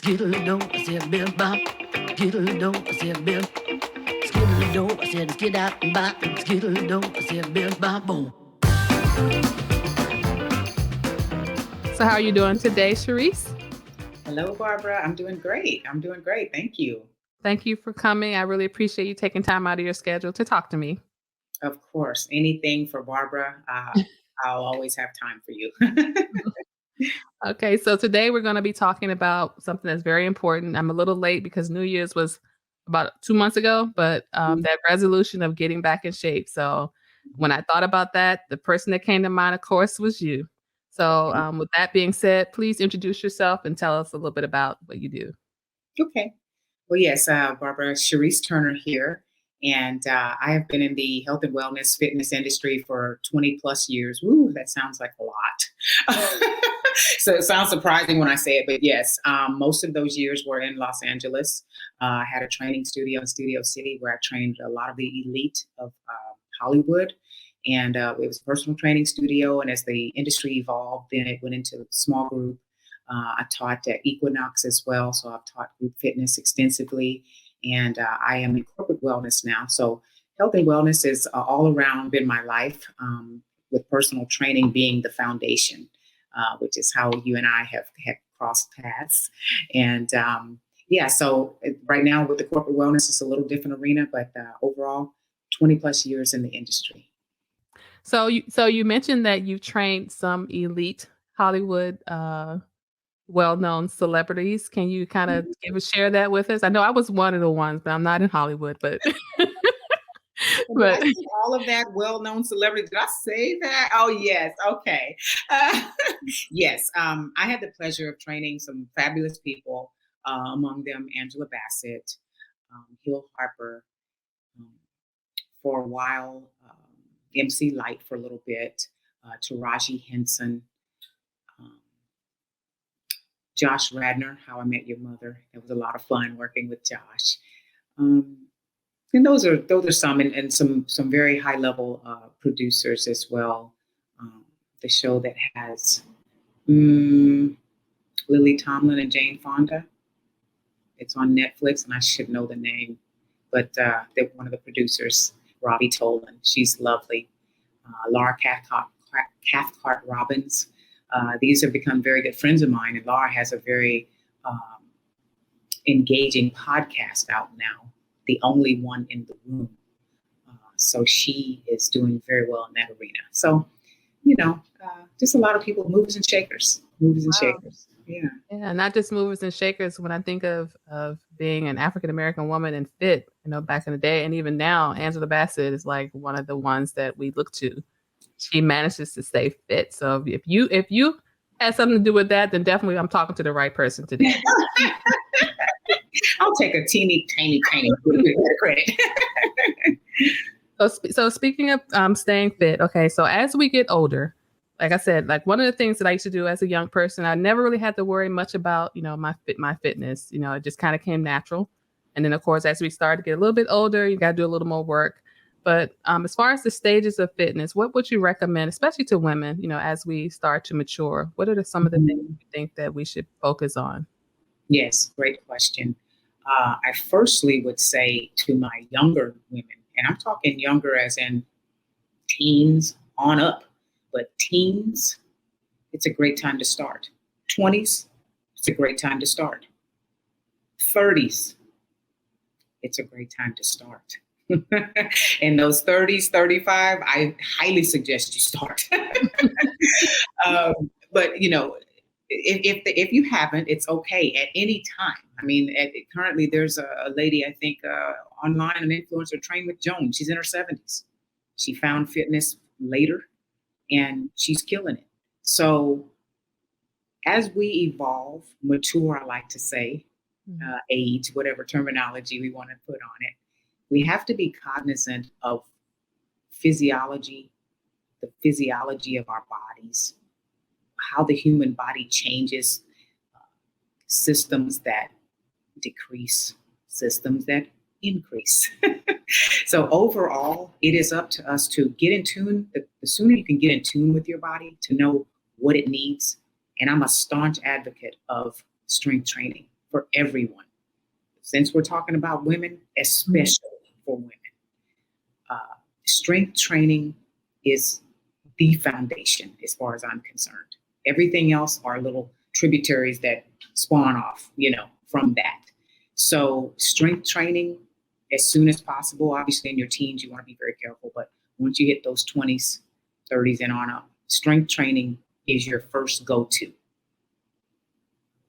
Skiddle-doo, I said bill bop. Skiddle-doo, I said bill. Skiddle-doo, I said skid out and bop. Skiddle-doo, I said bill bop boom. So how are you doing today, Charisse? Hello, Barbara. I'm doing great. Thank you. Thank you for coming. I really appreciate you taking time out of your schedule to talk to me. Of course, anything for Barbara. I'll always have time for you. Okay, so today we're going to be talking about something that's very important. I'm a little late because New Year's was about 2 months ago, but that resolution of getting back in shape. So when I thought about that, the person that came to mind, of course, was you. So with that being said, please introduce yourself and tell us a little bit about what you do. Okay. Well, yes, Barbara, Charisse Turner here. And I have been in the health and wellness fitness industry for 20 plus years. Woo, that sounds like a lot. So it sounds surprising when I say it, but yes, most of those years were in Los Angeles. I had a training studio in Studio City where I trained a lot of the elite of Hollywood. And it was a personal training studio. And as the industry evolved, then it went into small group. I taught at Equinox as well. So I've taught group fitness extensively. And I am in corporate wellness now. So health and wellness is all around been my life, with personal training being the foundation, which is how you and I have crossed paths. And so right now with the corporate wellness, it's a little different arena, but overall, 20 plus years in the industry. So you mentioned that you've trained some elite Hollywood well-known celebrities. Can you kind of share that with us? I know I was one of the ones, but I'm not in Hollywood, but but all of that well-known celebrities. Did I say that? Oh, yes. Okay. Yes. I had the pleasure of training some fabulous people, among them Angela Bassett, Hill Harper, for a while, MC Light for a little bit, Taraji Henson, Josh Radnor, How I Met Your Mother. It was a lot of fun working with Josh. And those are some, and some very high level producers as well. The show that has Lily Tomlin and Jane Fonda. It's on Netflix, and I should know the name, but they're one of the producers, Robbie Tolan. She's lovely. Laura Cathcart Robbins. These have become very good friends of mine, and Laura has a very engaging podcast out now, The Only One in the Room. So she is doing very well in that arena. So, just a lot of people, movers and shakers. Yeah, not just movers and shakers. When I think of being an African-American woman and fit, back in the day, and even now, Angela Bassett is like one of the ones that we look to. She manages to stay fit. So if you had something to do with that, then definitely I'm talking to the right person today. I'll take a teeny tiny credit. So speaking of staying fit, okay. So as we get older, like I said, like one of the things that I used to do as a young person, I never really had to worry much about my fitness. It just kind of came natural. And then of course, as we start to get a little bit older, you got to do a little more work. But as far as the stages of fitness, what would you recommend, especially to women, as we start to mature? What are some of the things you think that we should focus on? Yes, great question. I firstly would say to my younger women, and I'm talking younger as in teens on up, but teens, it's a great time to start. 20s, it's a great time to start. 30s, it's a great time to start. In those 30s, 35, I highly suggest you start. But if you haven't, it's okay at any time. I mean, currently there's a lady, I think, online, an influencer, Train with Joan. She's in her 70s. She found fitness later, and she's killing it. So as we evolve, mature, I like to say, age, whatever terminology we want to put on it, we have to be cognizant of physiology, the physiology of our bodies, how the human body changes, systems that decrease, systems that increase. So overall, it is up to us to get in tune. The sooner you can get in tune with your body to know what it needs. And I'm a staunch advocate of strength training for everyone. Since we're talking about women, especially for women, strength training is the foundation as far as I'm concerned. Everything else are little tributaries that spawn off, from that. So strength training as soon as possible. Obviously in your teens, you want to be very careful, but once you hit those 20s, 30s and on up, strength training is your first go-to.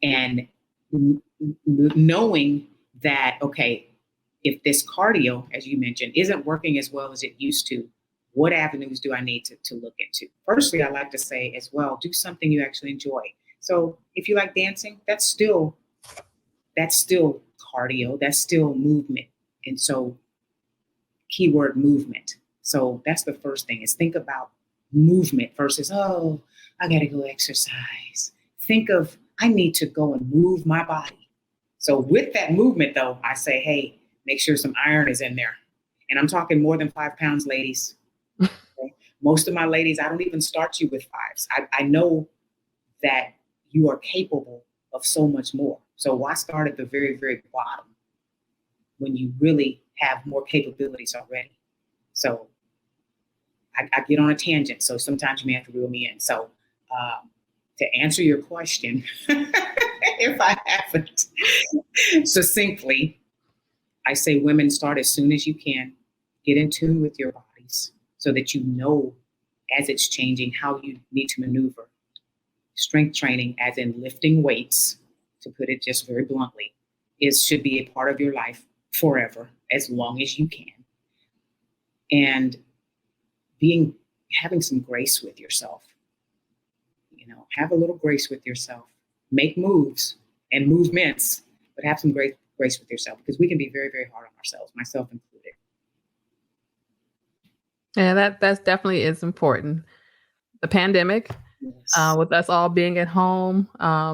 And knowing that, okay, if this cardio, as you mentioned, isn't working as well as it used to, what avenues do I need to look into? Firstly, I like to say as well, do something you actually enjoy. So if you like dancing, that's still cardio, that's still movement. And so keyword movement. So that's the first thing, is think about movement versus, oh, I got to go exercise. Think of, I need to go and move my body. So with that movement though, I say, hey, make sure some iron is in there. And I'm talking more than 5 pounds, ladies. Okay? Most of my ladies, I don't even start you with 5s. I know that you are capable of so much more. So why start at the very, very bottom when you really have more capabilities already? So I get on a tangent, so sometimes you may have to reel me in. So to answer your question, if I haven't succinctly, I say women, start as soon as you can. Get in tune with your bodies so that you know as it's changing how you need to maneuver. Strength training, as in lifting weights, to put it just very bluntly, should be a part of your life forever, as long as you can. And having some grace with yourself. Have a little grace with yourself. Make moves and movements, but have some grace with yourself, because we can be very, very hard on ourselves, myself included. Yeah, that definitely is important. The pandemic, Yes. with us all being at home,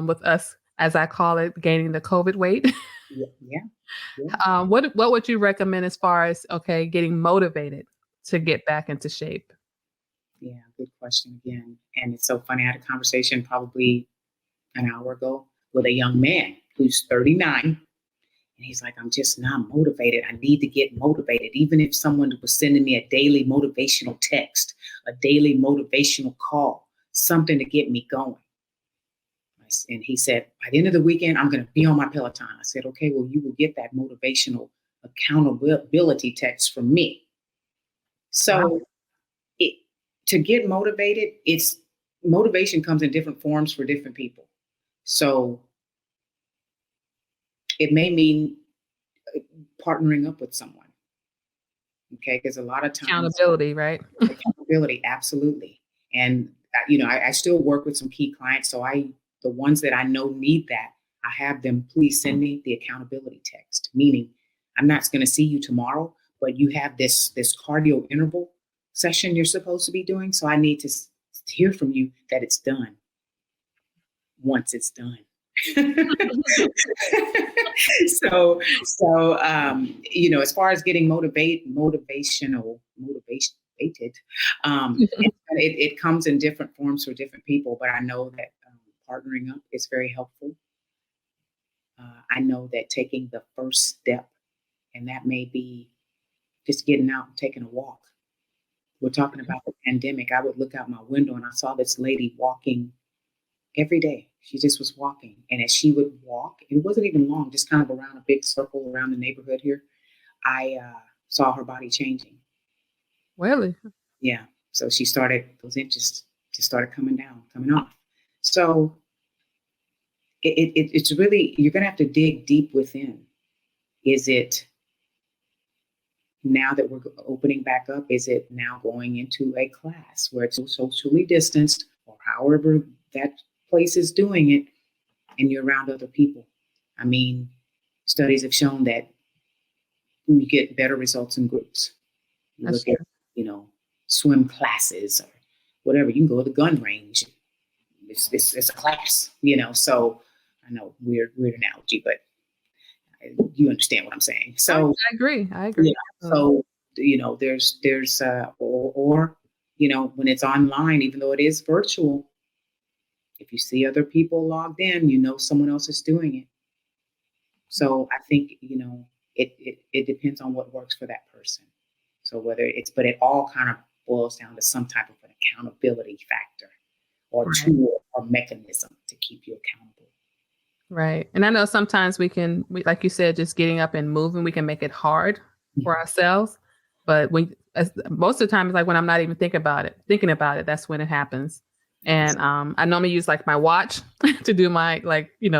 with us, as I call it, gaining the COVID weight. Yeah. What would you recommend as far as, getting motivated to get back into shape? Yeah, good question again. And it's so funny. I had a conversation probably an hour ago with a young man who's 39. And he's like, I'm just not motivated. I need to get motivated. Even if someone was sending me a daily motivational text, a daily motivational call, something to get me going. And he said, by the end of the weekend, I'm going to be on my Peloton. I said, okay, well, you will get that motivational accountability text from me. So Wow. To get motivated, motivation comes in different forms for different people. So it may mean partnering up with someone. Okay, because a lot of times Accountability, right? Accountability, absolutely. And I still work with some key clients. So the ones that I know need that, I have them please send me the accountability text. Meaning, I'm not going to see you tomorrow, but you have this cardio interval session you're supposed to be doing. So I need to hear from you that it's done. Once it's done. So as far as getting motivated, it comes in different forms for different people, but I know that partnering up is very helpful. I know that taking the first step, and that may be just getting out and taking a walk. We're talking about the pandemic. I would look out my window and I saw this lady walking every day. She just was walking. And as she would walk, it wasn't even long, just kind of around a big circle around the neighborhood here, I saw her body changing. Really? Yeah. So those inches just started coming off. So it's really, you're going to have to dig deep within. Is it now that we're opening back up, is it now going into a class where it's socially distanced, or however that place is doing it, and you're around other people? I mean, studies have shown that you get better results in groups. You look at, swim classes or whatever. You can go to the gun range. It's a class, So I know weird analogy, but you understand what I'm saying. So I agree. Yeah. So there's or when it's online, even though it is virtual, if you see other people logged in, someone else is doing it. So I think, it depends on what works for that person. So but it all kind of boils down to some type of an accountability factor or Right. tool or mechanism to keep you accountable. Right. And I know sometimes like you said, just getting up and moving, we can make it hard for Yeah. ourselves. But most of the time, it's like when I'm not even thinking about it, that's when it happens. And I normally use like my watch to do my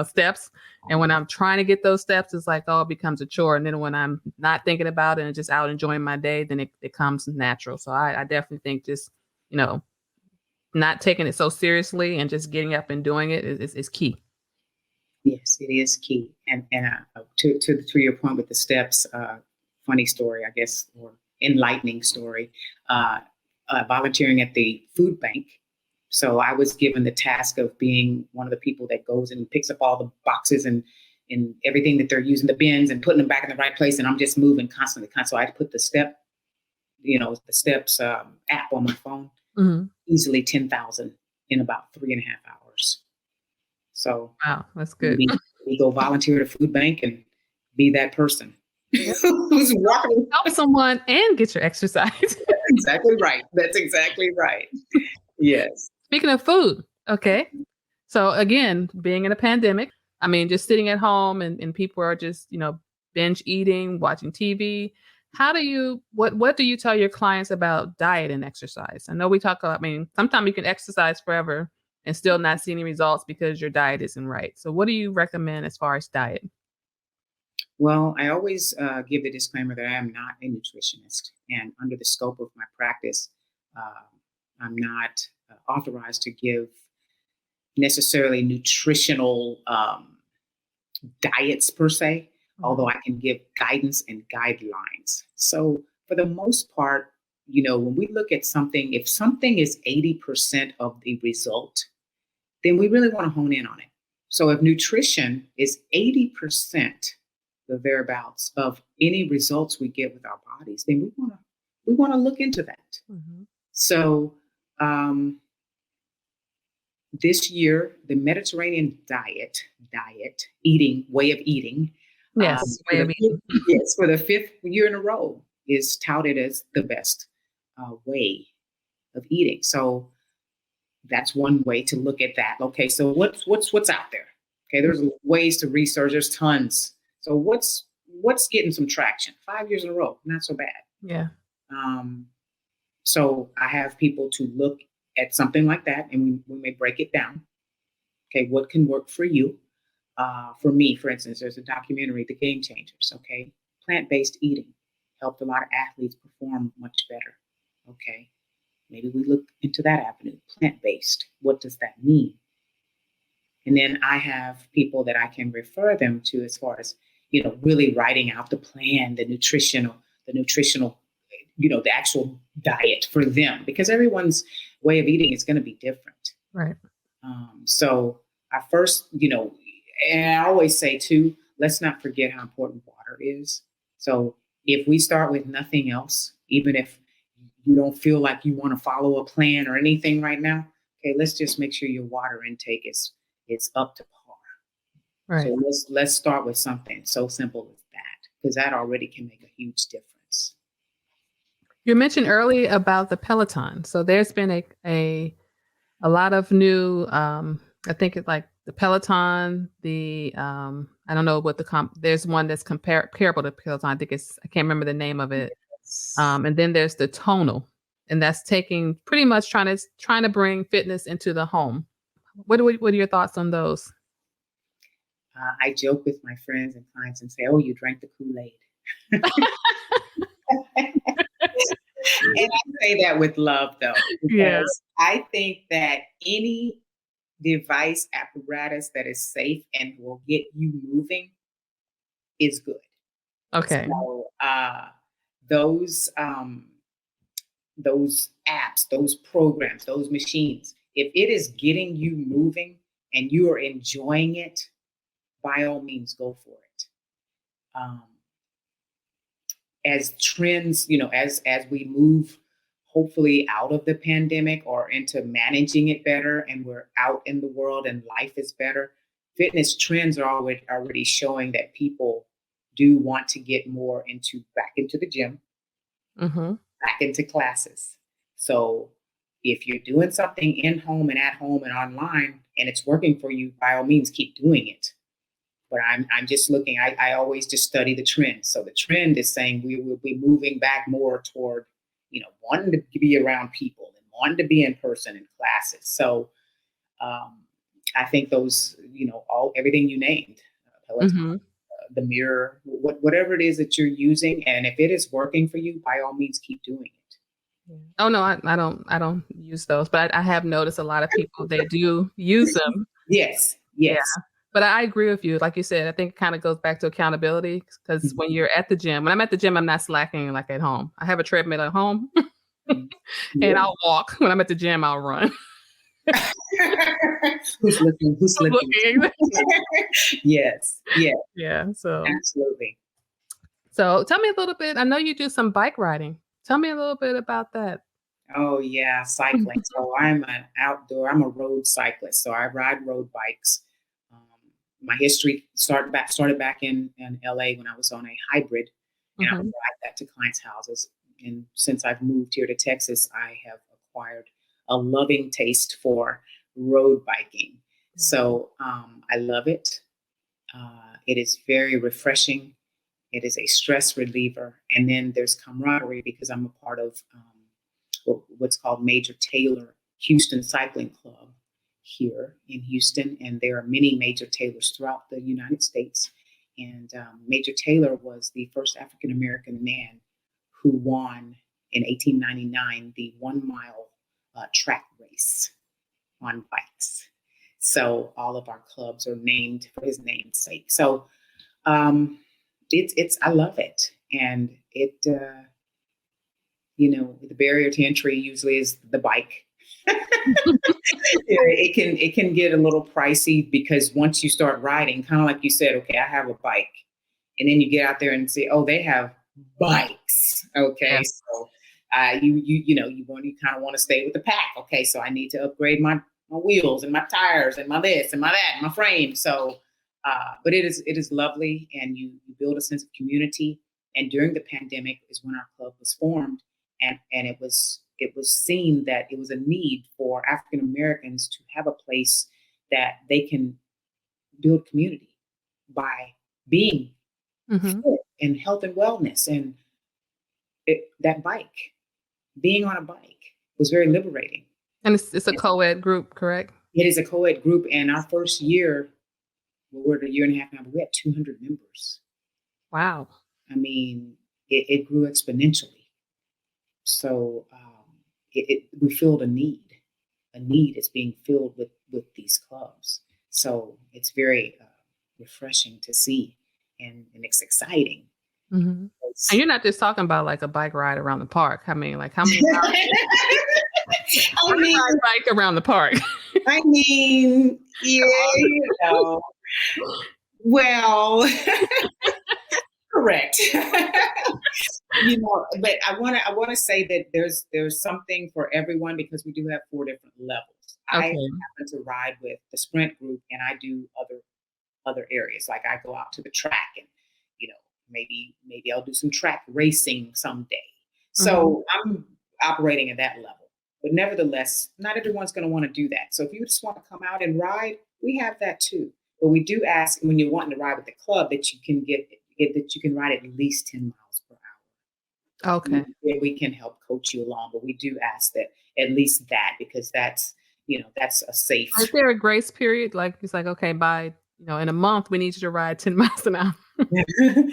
steps. And when I'm trying to get those steps, it's like, oh, it becomes a chore. And then when I'm not thinking about it and just out enjoying my day, then it comes natural. So I definitely think just, not taking it so seriously and just getting up and doing it is key. Yes, it is key. And to your point with the steps, funny story, I guess, or enlightening story, volunteering at the food bank. So I was given the task of being one of the people that goes and picks up all the boxes and everything that they're using, the bins, and putting them back in the right place. And I'm just moving constantly. So I put the steps app on my phone, easily 10,000 in about 3.5 hours. So wow, that's good. We go volunteer at a food bank and be that person who's walking. Help someone and get your exercise. That's exactly right. That's exactly right. Yes. Speaking of food, okay. So again, being in a pandemic, I mean, just sitting at home and people are just, binge eating, watching TV. What do you tell your clients about diet and exercise? I know we talk about, sometimes you can exercise forever and still not see any results because your diet isn't right. So what do you recommend as far as diet? Well, I always give the disclaimer that I am not a nutritionist, and under the scope of my practice, I'm not authorized to give necessarily nutritional diets per se, although I can give guidance and guidelines. So for the most part, when we look at something, if something is 80% of the result, then we really want to hone in on it. So if nutrition is 80%, the thereabouts of any results we get with our bodies, then we want to look into that. Mm-hmm. So this year, the Mediterranean way of eating, yes, way of eating. Yes, for the 5th year in a row, is touted as the best way of eating. So that's one way to look at that. Okay, so what's out there? Okay, there's ways to research. There's tons. So what's getting some traction? 5 years in a row, not so bad. Yeah. So I have people to look at something like that, and we may break it down. Okay, what can work for you? For me, for instance, there's a documentary, The Game Changers. Okay, plant-based eating helped a lot of athletes perform much better. Okay, maybe we look into that avenue. Plant-based, what does that mean? And then I have people that I can refer them to as far as, really writing out the plan, the nutritional, the actual diet for them, because everyone's way of eating is going to be different. Right. So I first, and I always say too, let's not forget how important water is. So if we start with nothing else, even if you don't feel like you want to follow a plan or anything right now, okay, let's just make sure your water intake is up to par. Right. So let's start with something so simple as that, because that already can make a huge difference. You mentioned earlier about the Peloton. So there's been a lot of new, I think it's like the Peloton, I don't know what there's one that's comparable to Peloton. I can't remember the name of it. And then there's the Tonal, and that's taking pretty much trying to bring fitness into the home. What are your thoughts on those? I joke with my friends and clients and say, "Oh, you drank the Kool-Aid." And I say that with love, though, because I think that any device, apparatus that is safe and will get you moving is good. Okay. So those apps, those programs, those machines, if it is getting you moving and you are enjoying it, by all means, go for it. As trends, as we move hopefully out of the pandemic or into managing it better, and we're out in the world and life is better, fitness trends are already showing that people do want to get more back into the gym, Mm-hmm. back into classes. So if you're doing something in home and at home and online and it's working for you, by all means, keep doing it. But I'm just looking, I always just study the trend. So the trend is saying we will be moving back more toward, wanting to be around people and wanting to be in person in classes. So I think those, everything you named, Peloton, Mm-hmm. the mirror, whatever it is that you're using, and if it is working for you, by all means, keep doing it. Oh no, I don't use those, but I have noticed a lot of people they do use them. Yes, Yeah. yes. But I agree with you. Like you said, I think it kind of goes back to accountability because when you're at the gym, when I'm at the gym, I'm not slacking like at home. I have a treadmill at home and I'll walk. When I'm at the gym, I'll run. Who's looking? Who's looking? Yes, yes, Yeah. So absolutely. tell me a little bit. I know you do some bike riding. Tell me a little bit about that. Oh yeah, cycling. So I'm a road cyclist. So I ride road bikes. Um, my history started back in LA when I was on a hybrid, and I would ride that to clients' houses. And since I've moved here to Texas, I have acquired a loving taste for road biking. So I love it. It is very refreshing. It is a stress reliever. And then there's camaraderie because I'm a part of what's called Major Taylor Houston Cycling Club here in Houston. And there are many Major Taylors throughout the United States. And Major Taylor was the first African-American man who won in 1899 the 1 mile track race on bikes. So all of our clubs are named for his namesake. So I love it. And it, the barrier to entry usually is the bike. It can get a little pricey because once you start riding, kind of like you said, okay, I have a bike. And then you get out there and say, oh, they have bikes. Okay. Yes. So you kind of want to stay with the pack. Okay. So I need to upgrade my wheels and my tires and my this and my that and my frame. So, but it is lovely, and you build a sense of community. And during the pandemic is when our club was formed, and it was seen that it was a need for African Americans to have a place that they can build community by being fit and health and wellness. And that bike, being on a bike, was very liberating. And it's a co-ed group, correct? It is a co-ed group, and our first year, we're at a year and a half now, but we had 200 members. Wow. I mean, it grew exponentially. So we filled a need. A need is being filled with these clubs. So it's very refreshing to see, and it's exciting. Mm-hmm. And you're not just talking about like a bike ride around the park. I mean, like how many miles? Bike around the park. I mean, well, correct. But I want to say that there's something for everyone because we do have 4 different levels. Okay. I happen to ride with the sprint group, and I do other areas. Like I go out to the track, and maybe I'll do some track racing someday. So I'm operating at that level. But nevertheless, not everyone's going to want to do that. So if you just want to come out and ride, we have that too. But we do ask when you're wanting to ride with the club that you can that you can ride at least 10 miles per hour. Okay. And we can help coach you along, but we do ask that at least that, because that's a safe. Is there a grace period? Like it's like, okay, by in a month we need you to ride 10 miles an hour. We'd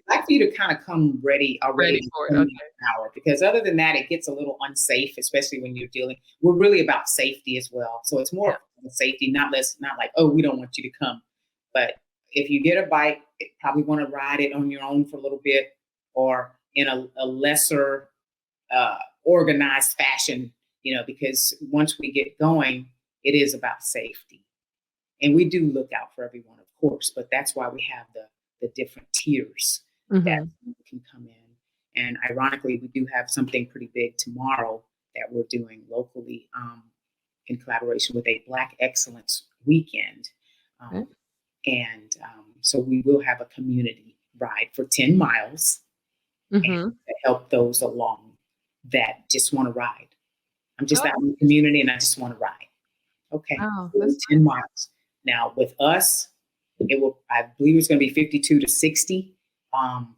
like for you to kind of come ready for it. Okay. An hour, because other than that, it gets a little unsafe, especially when we're really about safety as well. So it's more safety, not like, oh, we don't want you to come. But if you get a bike, you probably want to ride it on your own for a little bit, or in a lesser organized fashion, because once we get going, it is about safety. And we do look out for everyone, of course, but that's why we have the different tiers that can come in. And ironically, we do have something pretty big tomorrow that we're doing locally in collaboration with a Black Excellence Weekend. Um, and so we will have a community ride for 10 miles and Mm-hmm. to help those along that just want to ride. I'm just Oh, out in the community and I just want to ride. Okay, wow, so that's 10 miles. Now with us, I believe it's going to be 52 to 60.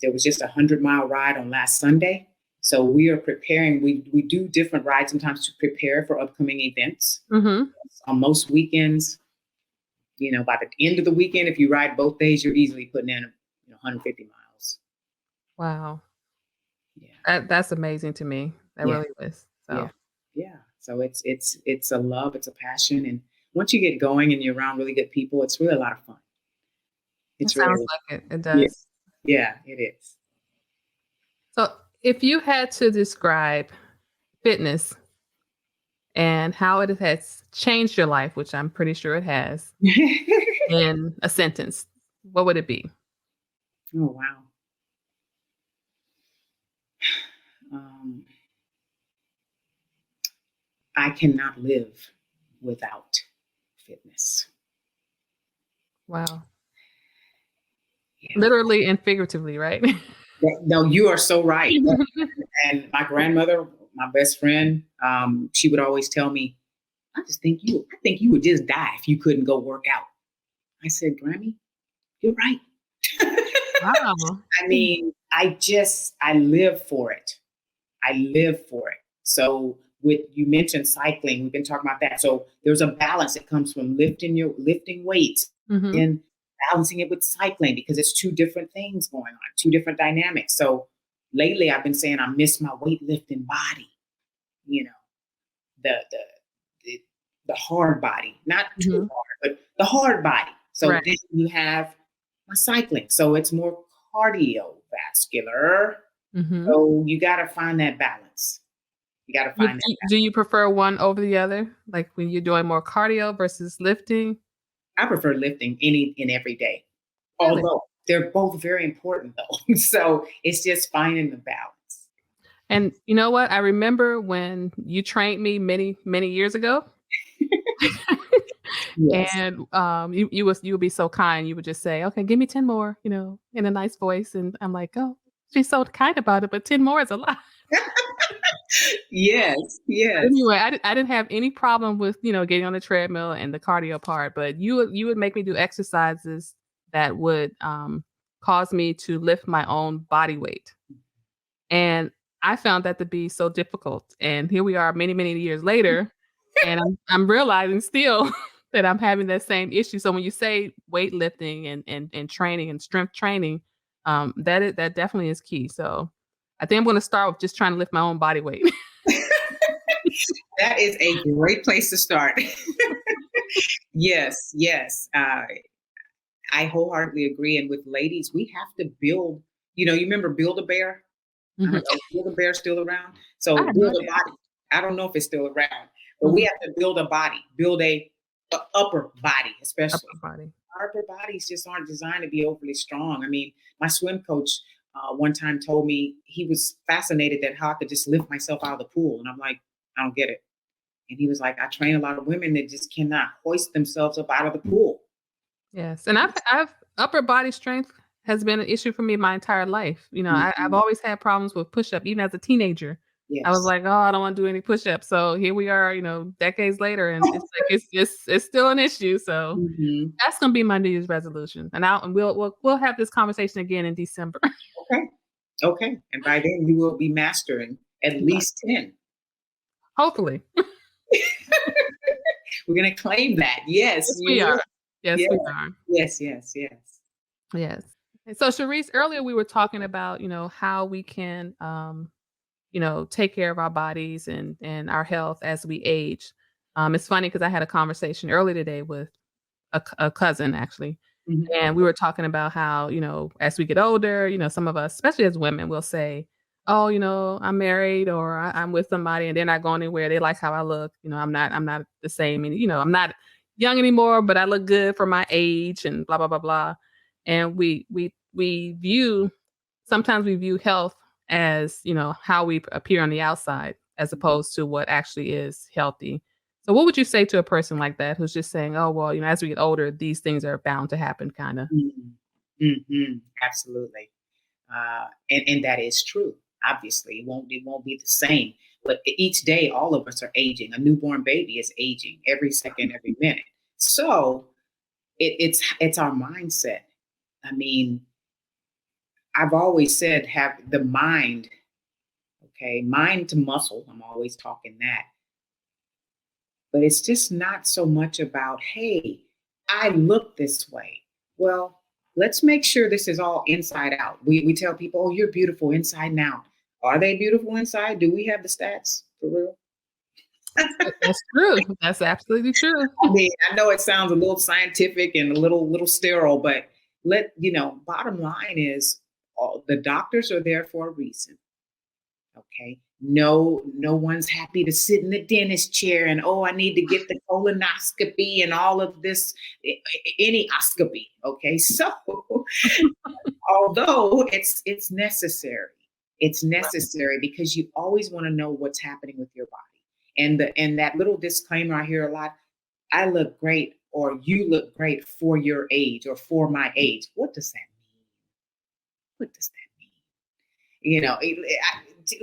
There was just a 100-mile ride on last Sunday. So we are preparing. We do different rides sometimes to prepare for upcoming events. mm-hmm. On most weekends, by the end of the weekend, if you ride both days, you're easily putting in 150 miles. Wow. Yeah. That's amazing to me. That Yeah. really is. So Yeah. Yeah. So it's a love, it's a passion. And once you get going and you're around really good people, it's really a lot of fun. it It's sounds really, like it. It yeah. does. Yeah, it is. So if you had to describe fitness and how it has changed your life, which I'm pretty sure it has, in a sentence, what would it be? Oh, wow. Um, I cannot live without fitness. Wow. Yeah. Literally and figuratively, right? No, you are so right. And my grandmother, my best friend, she would always tell me, I think you would just die if you couldn't go work out. I said, Grammy, you're right. Wow. I mean, I live for it. I live for it. So you mentioned cycling, we've been talking about that. So there's a balance that comes from lifting weights Mm-hmm. and balancing it with cycling because it's two different things going on, two different dynamics. So lately I've been saying I miss my weightlifting body, you know, the the, the hard body, not too Mm-hmm. hard, but the hard body. So Right. then you have my cycling. So it's more cardiovascular. Mm-hmm. So you got to find that balance. You got to find that balance. Do you prefer one over the other? Like when you're doing more cardio versus lifting? I prefer lifting any and every day, Really? although they're both very important though. So it's just finding the balance. And you know what? I remember when you trained me many, many years ago. Yes. And you would be so kind. You would just say, "Okay, give me 10 more," in a nice voice. And I'm like, "Oh, she's so kind about it, but 10 more is a lot." Yes. But Yes. anyway, I didn't have any problem with, getting on the treadmill and the cardio part, but you would make me do exercises that would cause me to lift my own body weight. And I found that to be so difficult. And here we are many, many years later, and I'm realizing still that I'm having that same issue. So when you say weightlifting and training and strength training, that definitely is key. So I think I'm going to start with just trying to lift my own body weight. That is a great place to start. Yes. Yes. I wholeheartedly agree. And with ladies, we have to build, you remember Build-A-Bear? I don't Mhm. know, is Build-A-Bear still around? I So had no build a idea. body. I don't know if it's still around, but we Mhm. have to build a body, build a upper body, especially. Upper body. Our upper bodies just aren't designed to be overly strong. I mean, my swim coach one time told me he was fascinated that how I could just lift myself out of the pool. And I'm like, I don't get it. And he was like, I train a lot of women that just cannot hoist themselves up out of the pool. Yes, and I've upper body strength has been an issue for me my entire life. I've Mhm. always had problems with push-up, even as a teenager. I was Yes. like, "Oh, I don't wanna do any push-ups." So here we are, decades later, and it's like it's still an issue. So Mhm. that's gonna be my New Year's resolution, and we'll have this conversation again in December. Okay. Okay. And by then you will be mastering at Yes, least 10. hopefully. We're going to claim that. Yes, Yes, you we will. are. Yes, Yeah. we are. Yes, yes, yes. Yes. And so, Charisse, earlier we were talking about, how we can, take care of our bodies and our health as we age. It's funny because I had a conversation earlier today with a cousin actually, Mhm. and we were talking about how, as we get older, some of us, especially as women, will say, "Oh, I'm married or I'm with somebody and they're not going anywhere. They like how I look. I'm not the same. And, I'm not young anymore, but I look good for my age and blah, blah, blah, blah." And sometimes we view health as, how we appear on the outside as opposed to what actually is healthy. So what would you say to a person like that who's just saying, "Oh, well, as we get older, these things are bound to happen," kind of? Mhm. Absolutely. And that is true. Obviously, it won't be the same. But each day, all of us are aging. A newborn baby is aging every second, every minute. So it's our mindset. I mean, I've always said have the mind. Okay, mind to muscle. I'm always talking that. But it's just not so much about, hey, I look this way. Well, let's make sure this is all inside out. We tell people, oh, you're beautiful inside and out. Are they beautiful inside? Do we have the stats for real? That's true. That's absolutely true. I mean, I know it sounds a little scientific and a little sterile, but bottom line is all the doctors are there for a reason. Okay. No one's happy to sit in the dentist chair and, oh, I need to get the colonoscopy and all of this, any oscopy. Okay. So although it's necessary, it's necessary because you always want to know what's happening with your body. And that little disclaimer I hear a lot, I look great or you look great for your age or for my age. What does that mean? What does that mean?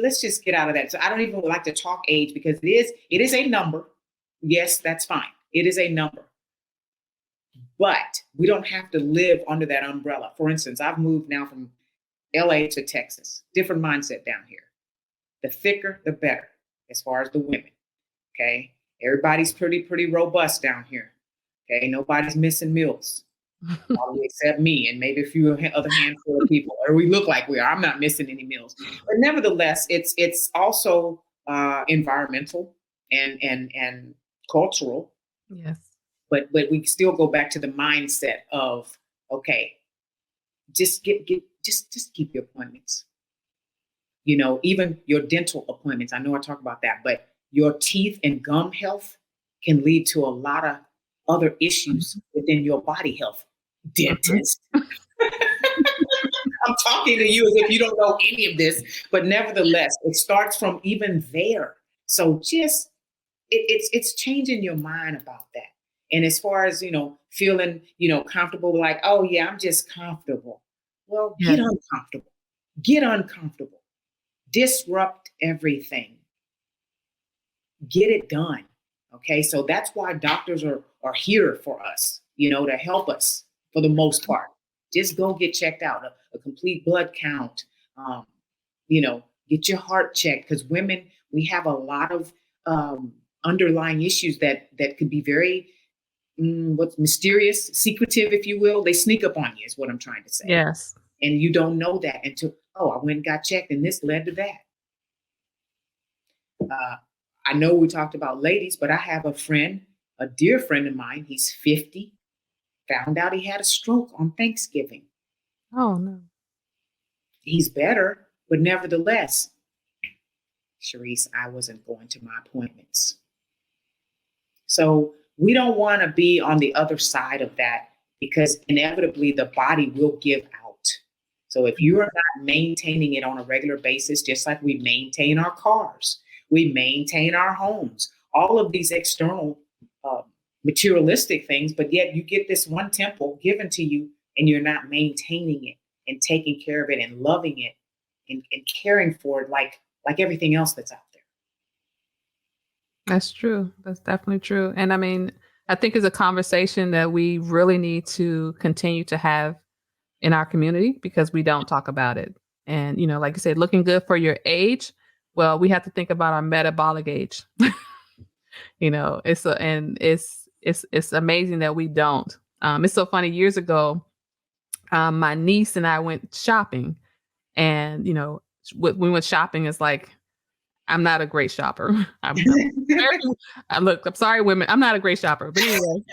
Let's just get out of that. So I don't even like to talk age because it is a number. Yes, that's fine. It is a number. But we don't have to live under that umbrella. For instance, I've moved now from LA to Texas. Different mindset down here. The thicker, the better, as far as the women. Okay. Everybody's pretty robust down here. Okay. Nobody's missing meals. Probably except me and maybe a few other handful of people, or we look like we are. I'm not missing any meals, but nevertheless, it's also environmental and cultural. Yes. But we still go back to the mindset of, okay, just keep your appointments. Even your dental appointments. I know I talk about that, but your teeth and gum health can lead to a lot of other issues within your body health. Dentist. I'm talking to you as if you don't know any of this, but nevertheless, it starts from even there. So just it's changing your mind about that. And as far as feeling comfortable, like, oh yeah, I'm just comfortable. Well, Yeah. get uncomfortable. Get uncomfortable. Disrupt everything. Get it done. Okay, so that's why doctors are here for us, to help us for the most part. Just go get checked out, a complete blood count, get your heart checked, because women, we have a lot of underlying issues that could be very what's mysterious, secretive, if you will. They sneak up on you is what I'm trying to say. Yes. And you don't know that until, oh, I went and got checked and this led to that. I know we talked about ladies, but I have a friend, a dear friend of mine. He's 50, found out he had a stroke on Thanksgiving. Oh, no. He's better, but nevertheless, Charisse, I wasn't going to my appointments. So we don't want to be on the other side of that, because inevitably the body will give out. So if you are not maintaining it on a regular basis, just like we maintain our cars, we maintain our homes, all of these external materialistic things, but yet you get this one temple given to you and you're not maintaining it and taking care of it and loving it and caring for it like everything else that's out there. That's true. That's definitely true. And I mean, I think it's a conversation that we really need to continue to have in our community, because we don't talk about it. And, like you said, looking good for your age. Well, we have to think about our metabolic age. It's amazing that we don't. It's so funny. Years ago, my niece and I went shopping, and when we went shopping, it's like, I'm not a great shopper. I'm sorry, women. I'm not a great shopper, but anyway.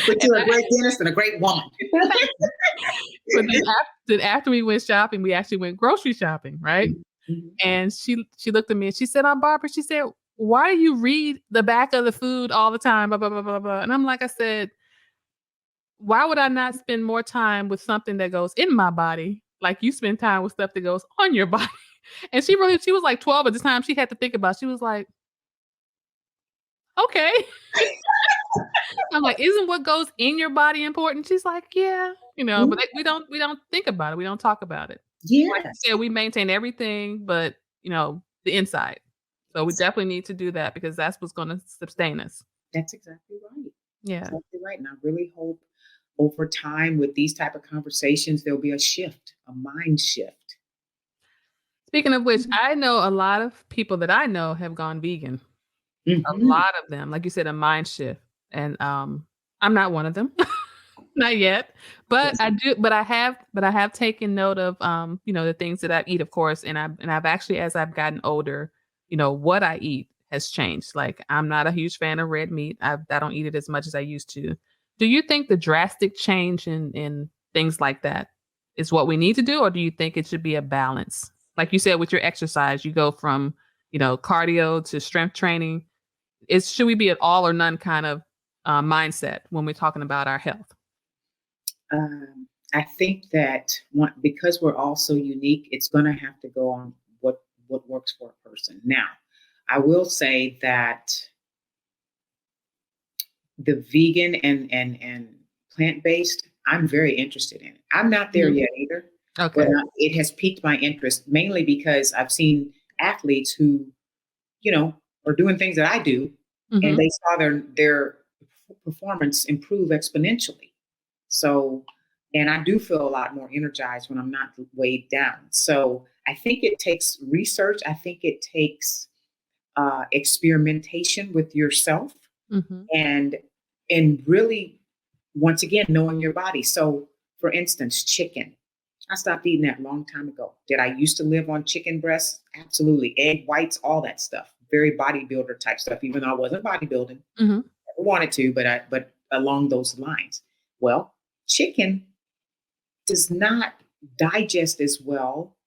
But you're a great dentist and a great woman. But then after we went shopping, we actually went grocery shopping, right? Mm-hmm. And she looked at me and she said, Barbara, she said, why do you read the back of the food all the time? Blah, blah, blah, blah, blah. And I'm like, I said, why would I not spend more time with something that goes in my body, like you spend time with stuff that goes on your body? And she was like 12 at the time. She had to think about it. She was like, Okay. I'm like, isn't what goes in your body important? She's like, yeah, but we don't think about it. We don't talk about it. Like you Yes. said, we maintain everything, but the inside. So we definitely need to do that because that's what's going to sustain us. That's exactly right. Yeah. Exactly right. And I really hope over time with these type of conversations, there'll be a shift, a mind shift. Speaking of which, I know a lot of people that I know have gone vegan. A Mhm. lot of them, like you said, a mind shift, and, I'm not one of them, not yet, but Yes. I have taken note of, the things that I eat, of course, and I've actually, as I've gotten older, what I eat has changed. Like, I'm not a huge fan of red meat. I don't eat it as much as I used to. Do you think the drastic change in things like that is what we need to do, or do you think it should be a balance? Like you said, with your exercise, you go from, cardio to strength training. Should we be an all or none kind of mindset when we're talking about our health? I think that because we're all so unique, it's going to have to go on what works for a person. Now, I will say that the vegan and plant based, I'm very interested in it. I'm not there Mhm. yet either, but Okay. it has piqued my interest mainly because I've seen athletes who you know are doing things that I do, and Mhm. they saw their performance improve exponentially. So, and I do feel a lot more energized when I'm not weighed down. So, I think it takes research. I think it takes experimentation with yourself, Mhm. and really, once again, knowing your body. So, for instance, chicken. I stopped eating that a long time ago. Did I used to live on chicken breasts? Absolutely. Egg whites, all that stuff. Very bodybuilder type stuff, even though I wasn't bodybuilding. Mhm. I wanted to, but along those lines. Well, chicken does not digest as well.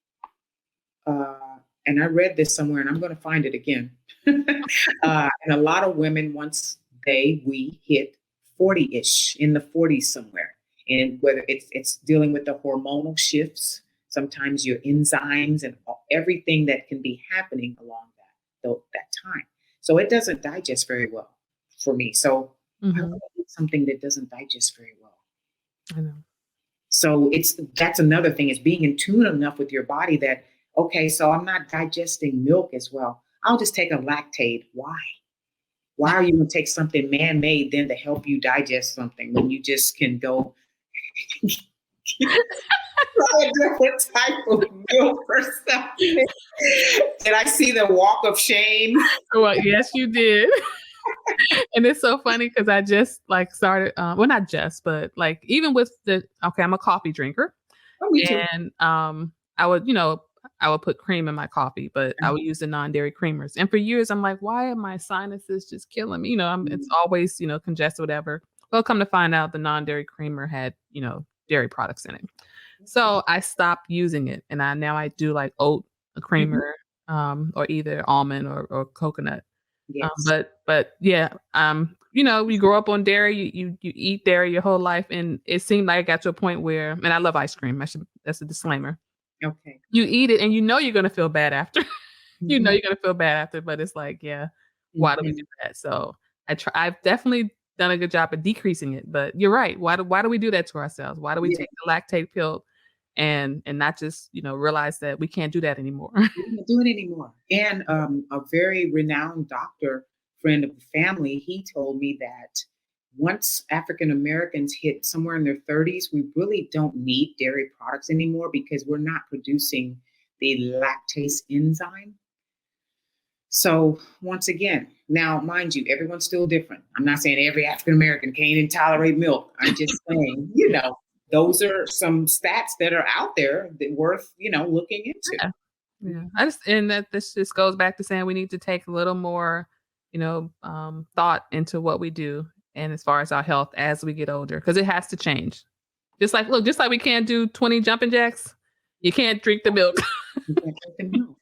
And I read this somewhere, and I'm going to find it again. And a lot of women, once we hit 40-ish, in the 40s somewhere, and whether it's dealing with the hormonal shifts, sometimes your enzymes and everything that can be happening along that time. So it doesn't digest very well for me. So why would Mhm. I eat something that doesn't digest very well? I know. So that's another thing, is being in tune enough with your body that, okay, so I'm not digesting milk as well. I'll just take a lactate. Why? Why are you going to take something man-made then to help you digest something when you just can go try a different type of milk or something? Did I see the walk of shame? Well, yes, you did. And it's so funny because I just like started, well, not just, but like even with okay, I'm a coffee drinker. Oh, me too. And, I would put cream in my coffee, but I would use the non-dairy creamers. And for years, I'm like, "Why are my sinuses just killing me?" It's always, congested, whatever. Well, come to find out the non-dairy creamer had, dairy products in it. So I stopped using it, and now I do like oat Mhm. creamer, or either almond or coconut. Yes. But yeah, you grow up on dairy, you eat dairy your whole life, and it seemed like I got to a point where, and I love ice cream. That's a disclaimer. Okay. You eat it and you're gonna feel bad after. Mhm. You're gonna feel bad after, but it's like, yeah, why do we do Mhm. that? So I've definitely done a good job of decreasing it, but you're right. Why do we do that to ourselves? Why do we Yeah. take the lactate pill and not just, realize that we can't do that anymore? We don't do it anymore. And a very renowned doctor, friend of the family, he told me that once African Americans hit somewhere in their 30s, we really don't need dairy products anymore because we're not producing the lactase enzyme. So once again, now mind you, everyone's still different. I'm not saying every African American can't tolerate milk. I'm just saying, those are some stats that are out there that worth, looking into. Yeah. Yeah. And that this just goes back to saying we need to take a little more, thought into what we do and as far as our health as we get older, because it has to change. Just like we can't do 20 jumping jacks, you can't drink the milk. You can't drink the milk.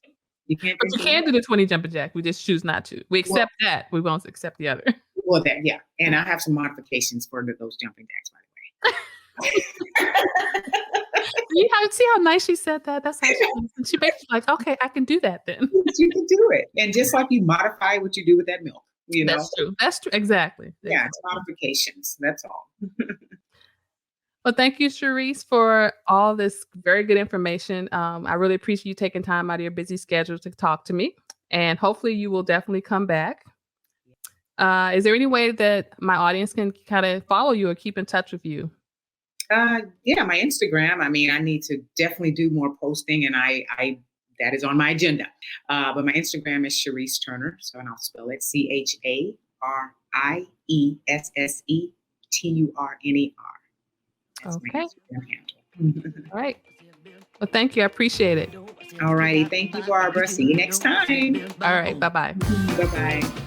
You can't But drink you the can milk. do the 20 jumping jack. We just choose not to. We Well, accept that. We won't accept the other. well, that yeah, and I have some modifications for those jumping jacks, by the way. See how nice she said that? That's how she makes you like, okay, I can do that then. You can do it, and just like you modify what you do with that milk. you know? That's true. That's true. Exactly. Yeah, it's modifications. That's all. Well, thank you, Charisse, for all this very good information. I really appreciate you taking time out of your busy schedule to talk to me. And hopefully you will definitely come back. Is there any way that my audience can kind of follow you or keep in touch with you? Yeah, my Instagram. I mean, I need to definitely do more posting, and I that is on my agenda. But my Instagram is Charisse Turner. So, and I'll spell it CHARIESSETURNER. That's my Okay. Instagram handle. All right. Well, thank you. I appreciate it. All righty. Thank you, Barbara. See you next time. All right. Bye-bye. Bye-bye.